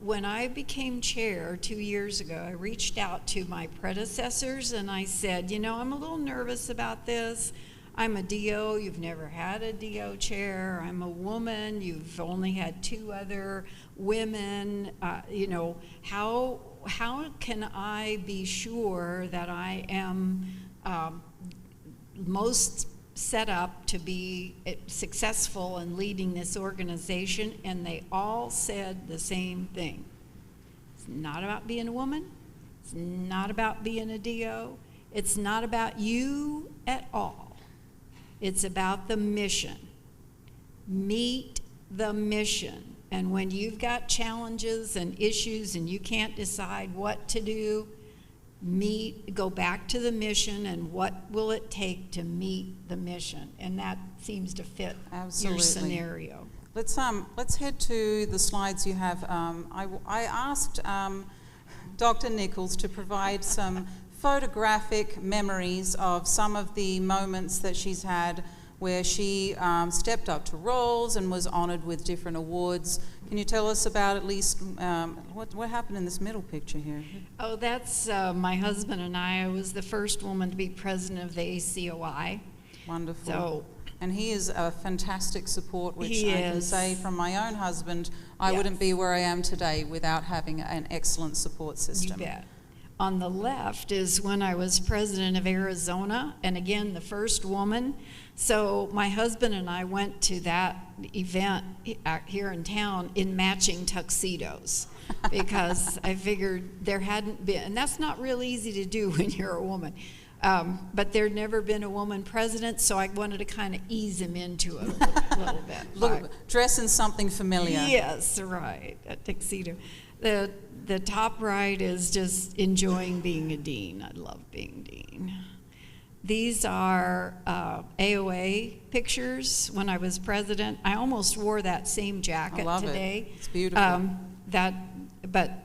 when I became chair 2 years ago, I reached out to my predecessors and I said, you know, I'm a little nervous about this. I'm a DO, you've never had a DO chair. I'm a woman, you've only had 2 other women. You know, how can I be sure that I am most set up to be successful in leading this organization? And they all said the same thing. It's not about being a woman. It's not about being a DO. It's not about you at all. It's about the mission. Meet the mission. And when you've got challenges and issues and you can't decide what to do, go back to the mission and what will it take to meet the mission. And that seems to fit your scenario. Let's head to the slides you have. I asked Dr. Nichols to provide some photographic memories of some of the moments that she's had where she stepped up to roles and was honored with different awards. Can you tell us about at least what happened in this middle picture here? Oh, that's my husband and I was the first woman to be president of the ACOI. Wonderful. So, and he is a fantastic support, which I can say from my own husband, I wouldn't be where I am today without having an excellent support system. You bet. On the left is when I was president of Arizona, and again, the first woman. So my husband and I went to that event here in town in matching tuxedos because I figured there hadn't been, and that's not real easy to do when you're a woman, but there'd never been a woman president, so I wanted to kind of ease him into it a little bit. Dress in something familiar. Yes, right, a tuxedo. The top right is just enjoying being a dean. I love being dean. These are AOA pictures when I was president. I almost wore that same jacket today. It's beautiful. But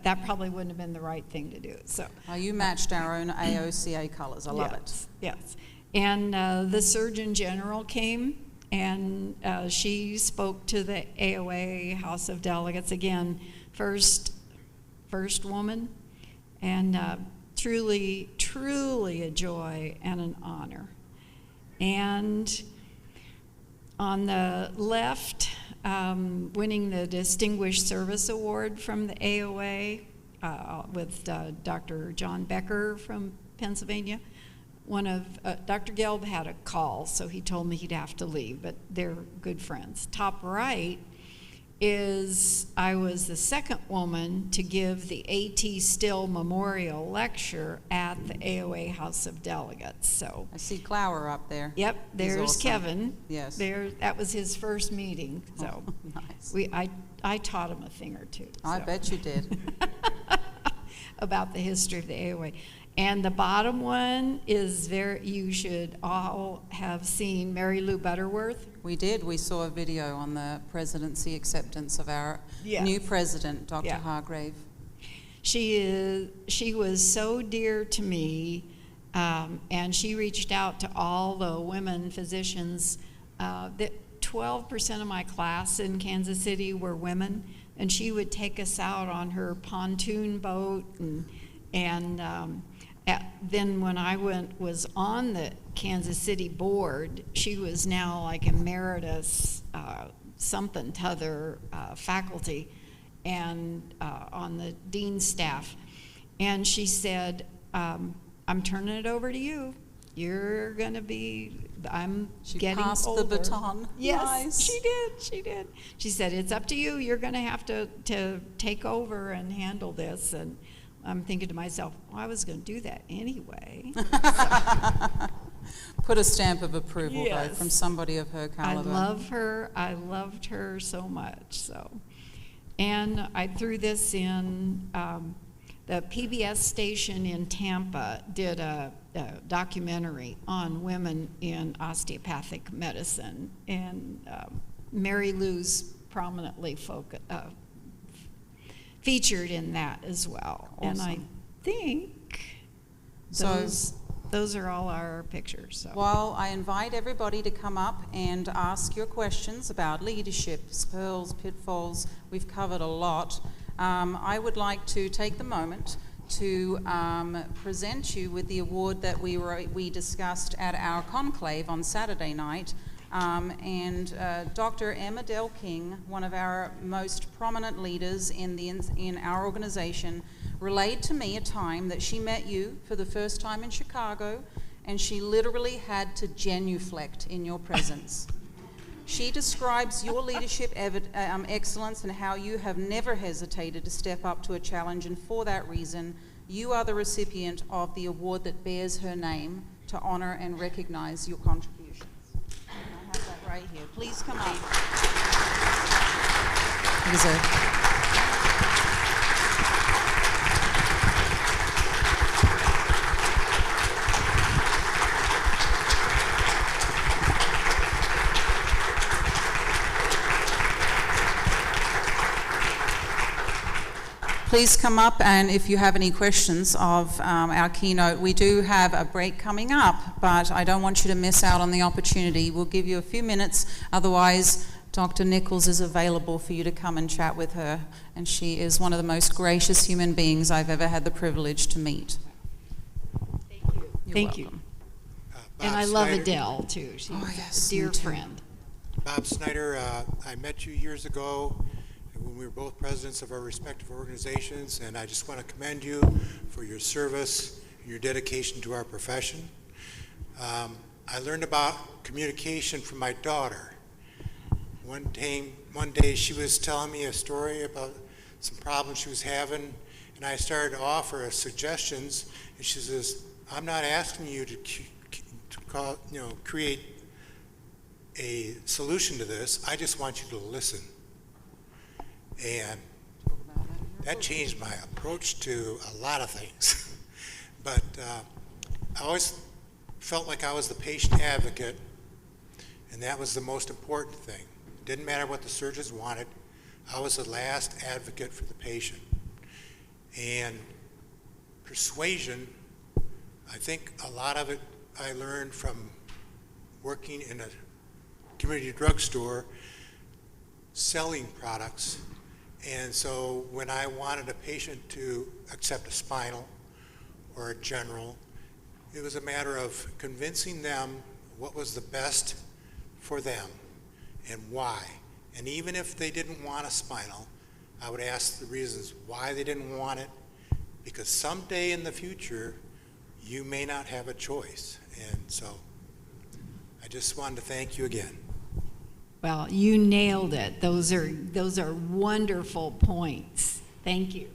that probably wouldn't have been the right thing to do. So you matched our own AOCA colors. I love it. Yes. And the Surgeon General came, and she spoke to the AOA House of Delegates again. First woman, and truly a joy and an honor. And on the left, winning the Distinguished Service Award from the AOA with Dr. John Becker from Pennsylvania. Dr. Gelb had a call, so he told me he'd have to leave, but they're good friends. Top right is I was the second woman to give the A.T. Still Memorial Lecture at the AOA House of Delegates. So I see Clower up there. Yep, there's awesome. Kevin. Yes. That was his first meeting. So nice. I taught him a thing or two. I bet you did. About the history of the AOA. And the bottom one is you should all have seen Mary Lou Butterworth. We did. We saw a video on the presidency acceptance of our new president, Dr. Hargrave. She was so dear to me, and she reached out to all the women physicians. That 12% of my class in Kansas City were women, and she would take us out on her pontoon boat, and then when I was on the Kansas City board, she was now like emeritus something t'other faculty and on the dean's staff. And she said, I'm turning it over to you. You're going to be, She getting passed older. the baton. Yes, Nice. she did. She said, it's up to you. You're going to have to take over and handle this. And I'm thinking to myself, well, I was going to do that anyway. Put a stamp of approval, Yes. though, from somebody of her caliber. I loved her so much. So, and I threw this in. the PBS station in Tampa did a documentary on women in osteopathic medicine, and Mary Lou's prominently featured in that as well. Awesome. And I think those are all our pictures. So. Well, I invite everybody to come up and ask your questions about leadership, pearls, pitfalls. We've covered a lot. I would like to take the moment to present you with the award that we discussed at our conclave on Saturday night. And Dr. Emma Dell King, one of our most prominent leaders in our organization, relayed to me a time that she met you for the first time in Chicago, and she literally had to genuflect in your presence. She describes your leadership excellence and how you have never hesitated to step up to a challenge, and for that reason, you are the recipient of the award that bears her name to honor and recognize your contributions. I have that right here. Please come up. Please come up, and if you have any questions of our keynote, we do have a break coming up, but I don't want you to miss out on the opportunity. We'll give you a few minutes, otherwise Dr. Nichols is available for you to come and chat with her, and she is one of the most gracious human beings I've ever had the privilege to meet. Thank you. Thank you. And I love Adele, too. She's a dear friend. Bob Snyder, I met you years ago when we were both presidents of our respective organizations, and I just want to commend you for your service, your dedication to our profession. I learned about communication from my daughter. One day she was telling me a story about some problems she was having, and I started to offer her suggestions, and she says, I'm not asking you to create a solution to this, I just want you to listen. And that changed my approach to a lot of things. But I always felt like I was the patient advocate, and that was the most important thing. It didn't matter what the surgeons wanted. I was the last advocate for the patient. And persuasion, I think a lot of it I learned from working in a community drugstore selling products. And so when I wanted a patient to accept a spinal or a general, it was a matter of convincing them what was the best for them and why. And even if they didn't want a spinal, I would ask the reasons why they didn't want it, because someday in the future, you may not have a choice. And so I just wanted to thank you again. Well, you nailed it. Those are wonderful points. Thank you.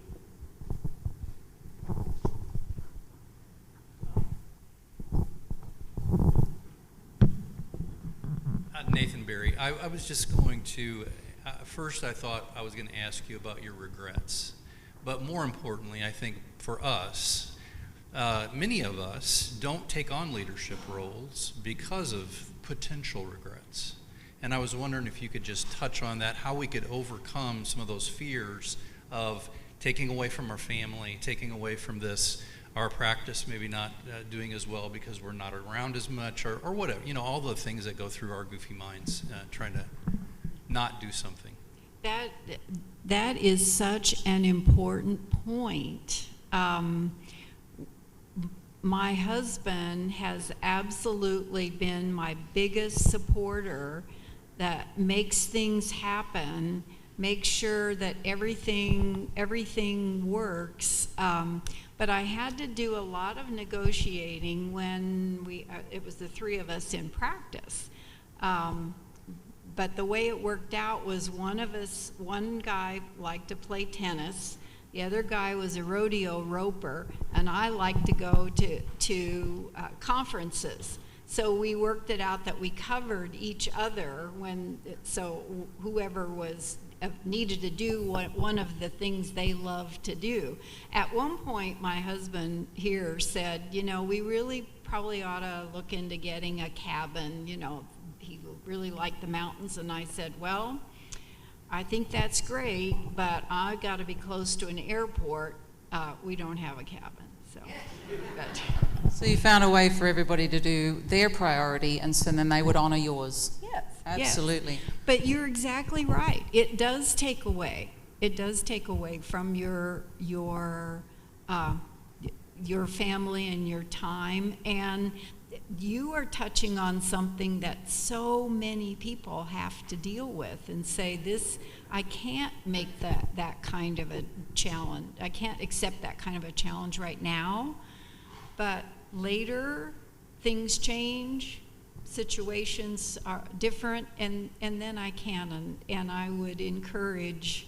Nathan Berry. I was just going to, first I thought I was going to ask you about your regrets. But more importantly, I think for us, many of us don't take on leadership roles because of potential regrets. And I was wondering if you could just touch on that, how we could overcome some of those fears of taking away from our family, taking away from this, our practice maybe not doing as well because we're not around as much, or whatever, all the things that go through our goofy minds trying to not do something. That is such an important point. My husband has absolutely been my biggest supporter, that makes things happen, makes sure that everything works. But I had to do a lot of negotiating when it was the three of us in practice. But the way it worked out was one guy liked to play tennis, the other guy was a rodeo roper, and I liked to go to conferences. So we worked it out that we covered each other so whoever was needed to do one of the things they love to do. At one point, my husband here said, you know, we really probably ought to look into getting a cabin. You know, he really liked the mountains, and I said, well, I think that's great, but I've got to be close to an airport. We don't have a cabin, so. But. So you found a way for everybody to do their priority, and so then they would honor yours. Yes. Absolutely. Yes. But you're exactly right. It does take away. It does take away from your family and your time, and you are touching on something that so many people have to deal with and say, this, I can't make that kind of a challenge. I can't accept that kind of a challenge right now, but later things change, situations are different, and then I can, and I would encourage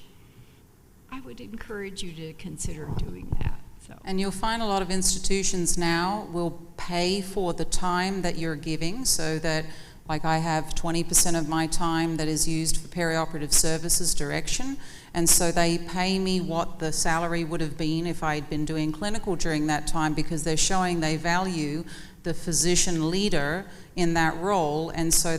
you to consider doing that. So. And you'll find a lot of institutions now will pay for the time that you're giving, so that, like, I have 20% of my time that is used for perioperative services direction, and so they pay me what the salary would have been if I had been doing clinical during that time, because they're showing they value the physician leader in that role, and so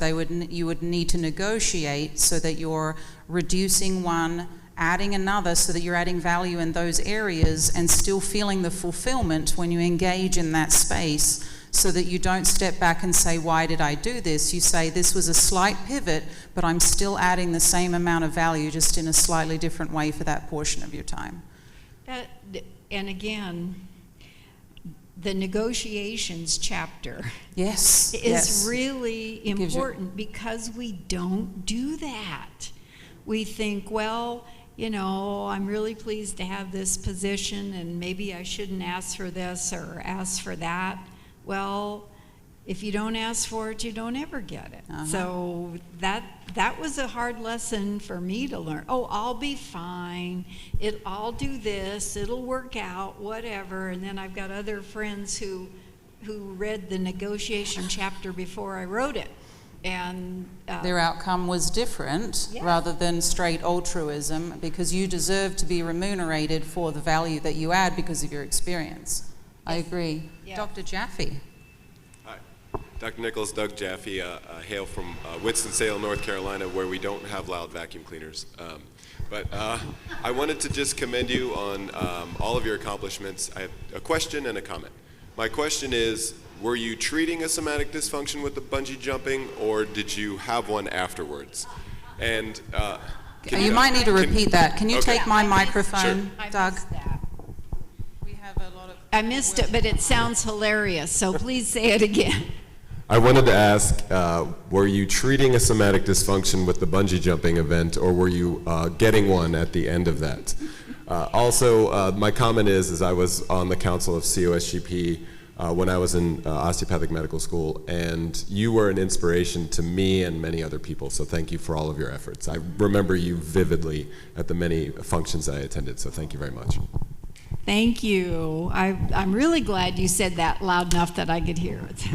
you would need to negotiate so that you're reducing one, adding another, so that you're adding value in those areas and still feeling the fulfillment when you engage in that space, so that you don't step back and say, why did I do this? You say, this was a slight pivot, but I'm still adding the same amount of value, just in a slightly different way for that portion of your time. And again, the negotiations chapter is really important, because we don't do that. We think, well, you know, I'm really pleased to have this position, and maybe I shouldn't ask for this or ask for that. Well, if you don't ask for it, you don't ever get it. So that was a hard lesson for me to learn. Oh, I'll be fine. I'll do this. It'll work out, whatever. And then I've got other friends who read the negotiation chapter before I wrote it. And their outcome was different, rather than straight altruism, because you deserve to be remunerated for the value that you add because of your experience. I agree. Yeah. Dr. Jaffe. Hi, Dr. Nichols, Doug Jaffe, hail from Winston-Salem, North Carolina, where we don't have loud vacuum cleaners. But I wanted to just commend you on all of your accomplishments. I have a question and a comment. My question is, were you treating a somatic dysfunction with the bungee jumping, or did you have one afterwards? And you might need to repeat that. Can you take my microphone, I Doug? missed that. We have a lot of... I missed it, but it sounds hilarious, so please say it again. I wanted to ask, were you treating a somatic dysfunction with the bungee jumping event, or were you getting one at the end of that? Also, my comment is I was on the council of COSGP when I was in osteopathic medical school, and you were an inspiration to me and many other people, so thank you for all of your efforts. I remember you vividly at the many functions I attended, so thank you very much. Thank you. I'm really glad you said that loud enough that I could hear it.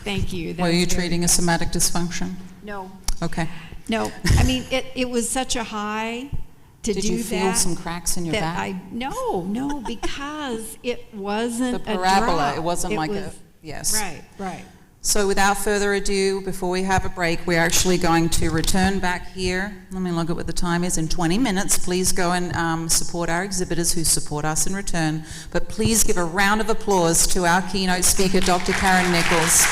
Thank you. Were you treating a somatic dysfunction? No. Okay. No. I mean, it was such a high to do that. Did you feel some cracks in your back? No, because it wasn't the parabola. A drop. It wasn't yes. Right. So without further ado, before we have a break, we're actually going to return back here. Let me look at what the time is. In 20 minutes, please go and support our exhibitors who support us in return. But please give a round of applause to our keynote speaker, Dr. Karen Nichols.